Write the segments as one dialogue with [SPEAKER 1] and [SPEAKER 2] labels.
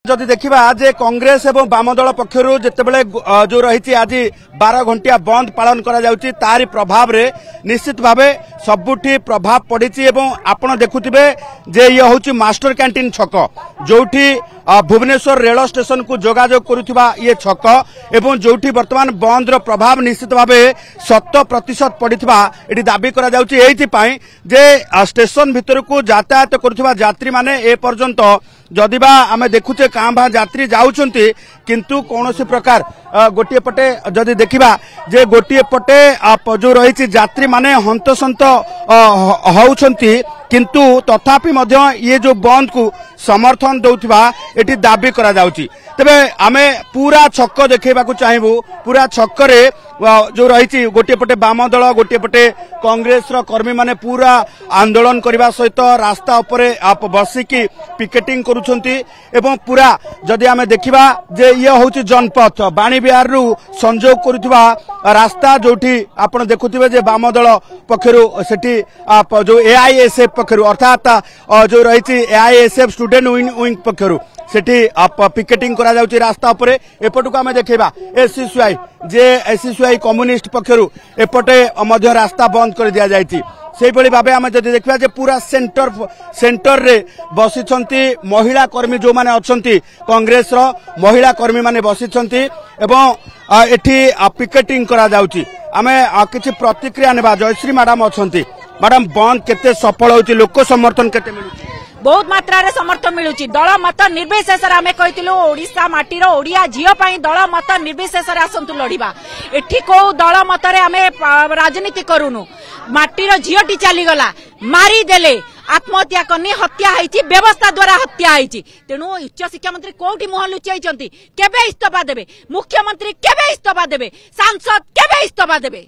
[SPEAKER 1] जदि देखा जे कांग्रेस एवं वाम दल पक्षर जितेबले जो रही आज 12 घंटिया बंद पालन करा तारी प्रभाव रे निश्चित भाव सबुठी प्रभाव पड़ी एवं आपण देखुथिबे जे ये हूँ मास्टर कैंटीन छक जोठी भुवनेश्वर रेल स्टेशन को जोगाजोग करुवा ये छक एवं जोठी वर्तमान बंद रो प्रभाव निश्चित भाव 100% पड़ता ये दाबी करा जे स्टेशन भितर को यातायात करुवा यात्री माने ए पर्यंत जदिबा आमे देखुचे कां भा यात्री जाउछंती किंतु कोनोसी प्रकार गोटिए पटे जदि देखिबा जे गोटिए पटे जो रही यात्री माने हंतसंत होउछंती किंतु तथापि मध्य ये जो बंद को समर्थन दौथिबा एटी दाबी करा जाउची। तबे आमे पूरा छक्क देखेबा को चाहेबू पूरा छक्क रे जो रही गोटे पटे वाम दल गोटे पटे कांग्रेस रो कर्मी माने पूरा आंदोलन करने सहित रास्ता उपरे आप बसिकी पिकेटिंग करुछंती एवं पूरा जदि आमे देखिबा जे ये होची जनपथ बाणी बिहार रु संजोग करुवा रास्ता जोठी आपण देखुथिबे जे वाम दल पक्षरु सेठी जो एआईएसएफ पक्षरु अर्थात जो रही एआईएसएफ स्टूडेंट विंग पक्षरु सेठी पिकेटिंग करा जाउची रास्ता उपरे एपटू आमे देखैबा एससीसीआई जे एससीसीआई कम्युनिस्ट पक्षरु एपटे मध्य रास्ता बंद कर दिया जायछि। सेहि भली भाबे आमे जदि देखिबा जे पूरा सेंटर रे बसिछंती महिला कर्मी जो माने अछंती कांग्रेस रो महिला कर्मी माने बसिछंती एवं एठी पिकेटिंग करा जाउची। आमे किछि प्रतिक्रिया नेबा जयश्री मैडम अछंती मैडम बंद केते सफल होउची लोक समर्थन केते मिलुची
[SPEAKER 2] बहुत मात्रा रे समर्थन मिलुची दल मत निर्विशेष आमे कहितिलु ओडिसा माटीर ओडिया झियो पई दल मत निर्विशेष आसंतु लड़िबा एठी को दल मत रे आमे राजनीति करूनु माटीर झियोटी चली गला मारी देले आत्महत्या करनी हत्या होईची व्यवस्था द्वारा हत्या होईची तेणु उच्च शिक्षा मंत्री कोठी मुह लुचाइचंती केबे इस्तीफा देबे मुख्यमंत्री केबे इस्तीफा देबे सांसद केबे इस्तीफा देबे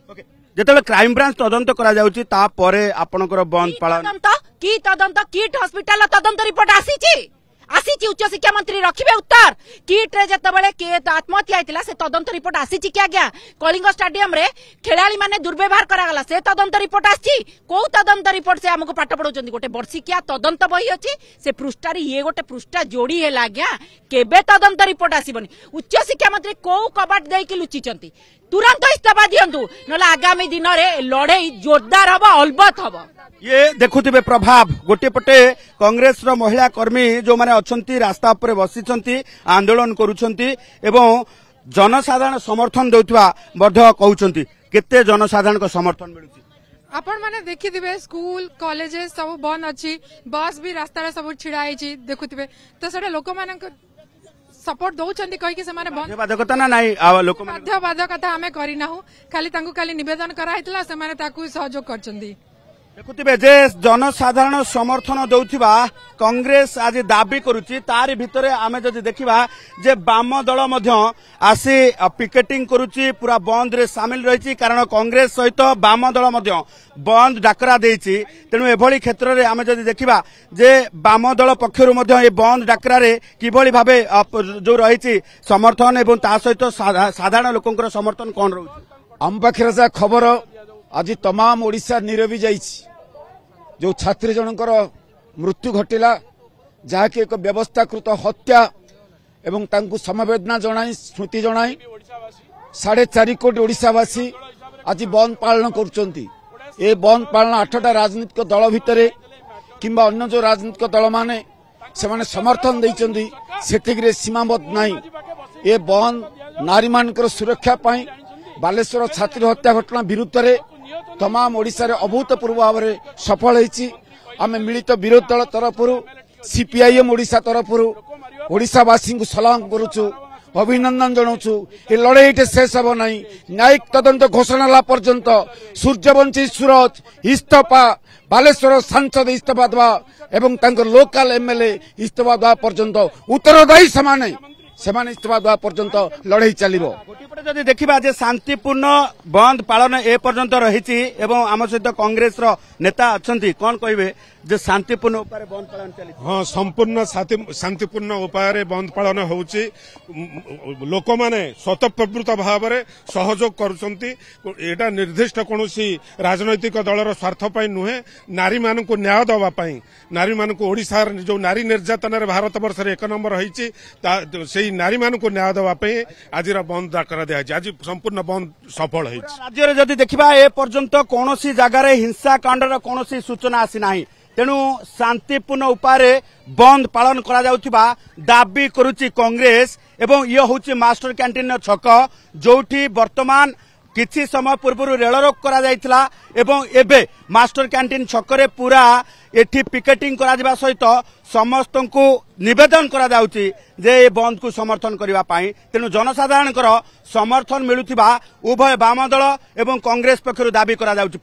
[SPEAKER 1] जेतेबेले क्राइम ब्रांच तदंत करा जाउची ता परे आपनकर बंद पालन
[SPEAKER 2] की तदंत किट हॉस्पिटल तदंत रिपोर्ट आसीची उच्च शिक्षा मंत्री रखिबे उत्तर किट रे जतबेले के आत्महत्या होइतिला से तदंत रिपोर्ट आसीची क्या क्या कलिंग स्टेडियम रे खेलाड़ी माने दुर्व्यवहार करा गला से तदंत रिपोर्ट आसी को तदंत रिपोर्ट से हमको पाठ पढौचंदी गोटे वर्षिकिया तदंत बही अछि से पृष्ठा रे ये गोटे पृष्ठा जोड़ी हेला गया केबे तदंत रिपोर्ट आसीबनी उच्च शिक्षा मंत्री को कबाट देई कि लुचिचंती तुरंत इस्तीफा दियंतु नला आगामी दिन रे लड़ाई जोरदार हबो अलबत हबो।
[SPEAKER 1] ये देखुथिबे प्रभाव गोटे पटे कांग्रेस रो महिला कर्मी जो माने अछंती रास्ता उपरे बसिछंती आंदोलन करूछंती एवं जनसाधारण समर्थन देउथवा मध्य कहउछंती केते जनसाधारण को समर्थन मिलुची
[SPEAKER 3] आपण माने देखिथिबे स्कूल कॉलेजेस सब बंद अछि बस भी रास्ता रे सब छिड़ा आइछि देखुथिबे तो सेटा लोक मानक सपोर्ट दौरान कहीकि से
[SPEAKER 1] बाध्यबाधकता ना नाई लोक
[SPEAKER 3] बाध्यबाधकता आमे करिनाहु खाली तांकु खाली निवेदन कराइतला से माने ताकु सहयोग करचंदी
[SPEAKER 1] देखुथिबे जे जनसाधारण समर्थन दौथिबा कांग्रेस आज दाबी करुची तारी भितरे आमे जदि देखिबा जे वाम दल मध्य आसी पिकेटिंग करुची पूरा बंद रे शामिल रहिची कारण कांग्रेस सहित वाम दल मध्य बंद डाकरा देइची तेणु एभली क्षेत्र रे आमे जदि देखिबा जे वाम दल पक्षरु मध्य ए बंद डाकरा रे किभली भाबे जो रहिची समर्थन एवं ता सहित साधारण लोकंकर समर्थन कोन रहउची
[SPEAKER 4] आम पाखरे जा खबर आज तमाम ओडिशा नीरवी जाइछि जो छात्री जनकर मृत्यु घटिला जहाँकि एक व्यवस्थाकृत हत्या एवं तांकु समवेदना जणाई स्मृति जणाई 4.5 कोटी ओडिशावासी आज बंद पालन करुचंती ए बंद पालन 8टा राजनीतिक दल भितरे किंबा अन्य जो राजनीतिक दल माने से माने समर्थन दैचंती सेतिकरे सीमाबद्ध नाही ए बंद नारी मानकर सुरक्षा पाई बालेश्वर छात्री हत्या घटना विरुद्ध रे तमाम ओडिशा रे अभूतपूर्व भाव में सफल होईची आमे मिलित विरोधी दल तरफरु सीपीआईएम ओडिशा तरफरु ओडिशावासी को सलाम करूछु अभिनंदन जनाऊछु ए लड़ाई शेष हम ना न्यायिक तदंत घोषणा ला पर्यंत सूर्यवंशी सूरज इस्तीफा बालेश्वर सांसद इस्तीफा दवा एवं लोकल एमएलए इस्तीफा दवा पर्यंत उत्तरदायी से इस्तीफा दवा पर्यंत लड़ाई चलिबो।
[SPEAKER 1] जदि देखा जे शांतिपूर्ण बंद पालन ए पर्यंत रही आम सहित कांग्रेस नेता अच्छा कौन कहे जे शांतिपूर्ण उपाय बंद पालन चली
[SPEAKER 5] हाँ संपूर्ण शांतिपूर्ण उपाय बंद पालन होउची लोक माने स्वतःप्रवृत्त भाव में सहयोग करुँचा निर्दिष्ट कौन राजनैतिक दलर स्वार्थ नुहे नारी मान को न्याय दवाई नारी मान को ओडिशार जो नारी निर्यातन भारत वर्ष एक नंबर होती नारी मान को न्याय दवाई आज बंद डाकरा दिया आज संपूर्ण बंद सफल हो
[SPEAKER 1] राज्य जदि देखा ए पर्यंत कौन जगार हिंसाकांडर कौन सूचना आसी ना तेणु शांतिपूर्ण उपाय बंद पालन करा जाउथिबा दाबी करुची कांग्रेस एवं ये हूँ मास्टर कैंटीन छक जोठी वर्तमान किछि समय पूर्व रेल रोक करा जायतिला एवं एबे मास्टर कैंटीन छकरे पूरा एठी पिकेटिंग करा जिबा सहित समस्त को निवेदन करा जाउची जे बंद को समर्थन करिवा पाई तेणु जनसाधारणकर समर्थन मिलुथिबा उभय वाम दल एवं कांग्रेस पक्षरु दाबी करा जाउची।